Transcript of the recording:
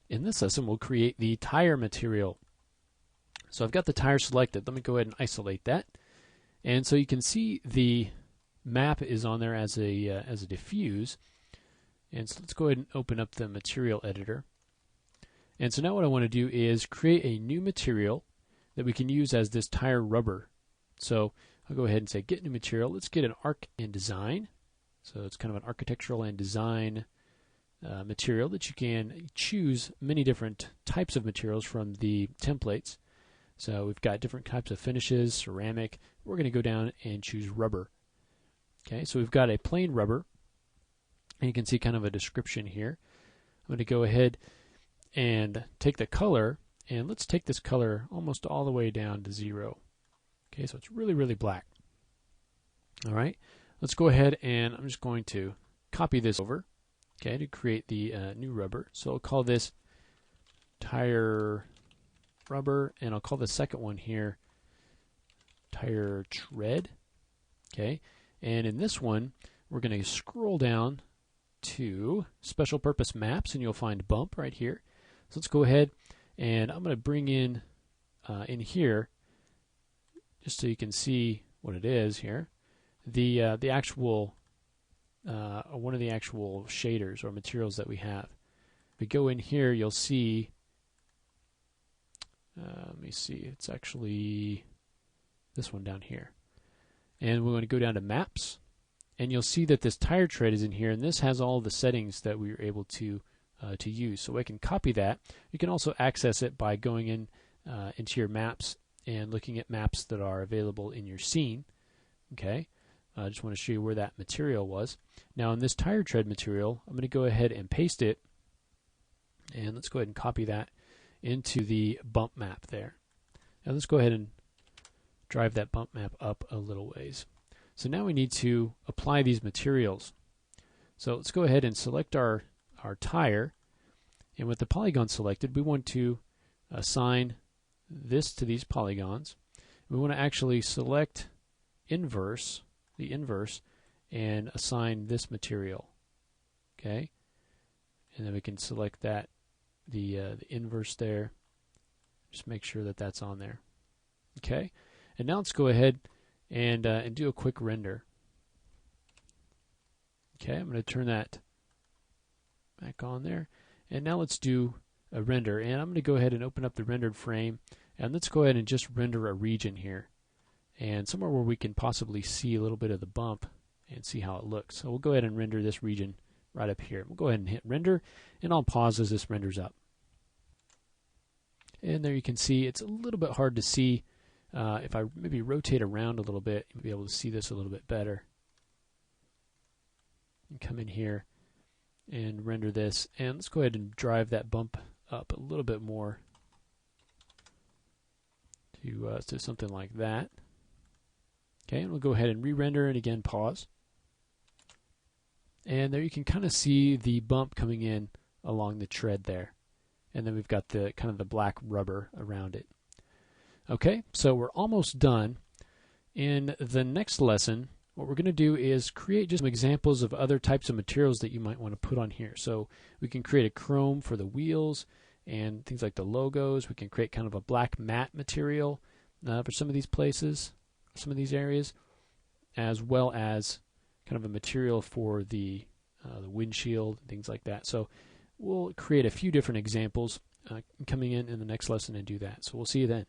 In this lesson, we'll create the tire material. So I've got the tire selected. Let me go ahead and isolate that. And so you can see the map is on there as a diffuse. And so let's go ahead and open up the material editor. And so now what I want to do is create a new material that we can use as this tire rubber. So I'll go ahead and say get new material. Let's get an arc and design. So it's kind of an architectural and design material that you can choose many different types of materials from the templates. So we've got different types of finishes, ceramic. We're going to go down and choose rubber. Okay, so we've got a plain rubber. And you can see kind of a description here. I'm going to go ahead and take the color, and let's take this color almost all the way down to 0. Okay, so it's really, really black. All right, let's go ahead and I'm just going to copy this over, okay, to create the new rubber. So I'll call this tire rubber, and I'll call the second one here tire tread. Okay, and in this one, we're going to scroll down to special purpose maps, and you'll find bump right here. So let's go ahead, and I'm going to bring in here, just so you can see what it is here, the actual one of the actual shaders or materials that we have. If we go in here, you'll see. Let me see. It's actually this one down here, and we're going to go down to maps. And you'll see that this tire tread is in here, and this has all the settings that we were able to use. So I can copy that. You can also access it by going in into your maps and looking at maps that are available in your scene. Okay, I just want to show you where that material was. Now in this tire tread material, I'm going to go ahead and paste it, and let's go ahead and copy that into the bump map there. Now let's go ahead and drive that bump map up a little ways. So now we need to apply these materials. So let's go ahead and select our tire, and with the polygon selected, we want to assign this to these polygons. We want to actually select the inverse, and assign this material. Okay, and then we can select that the inverse there. Just make sure that that's on there. Okay, and now let's go ahead and do a quick render. Okay, I'm going to turn that back on there, and now let's do a render. And I'm going to go ahead and open up the rendered frame, and let's go ahead and just render a region here, and somewhere where we can possibly see a little bit of the bump and see how it looks. So we'll go ahead and render this region right up here. We'll go ahead and hit render, and I'll pause as this renders up. And there you can see it's a little bit hard to see. If I maybe rotate around a little bit, you'll be able to see this a little bit better. And come in here and render this, and let's go ahead and drive that bump up a little bit more to something like that. Okay, and we'll go ahead and re-render and again pause. And there you can kind of see the bump coming in along the tread there, and then we've got the kind of the black rubber around it. Okay, so we're almost done. In the next lesson, what we're going to do is create just some examples of other types of materials that you might want to put on here. So we can create a chrome for the wheels and things like the logos. We can create kind of a black matte material for some of these places, some of these areas, as well as kind of a material for the windshield, things like that. So we'll create a few different examples coming in the next lesson and do that. So we'll see you then.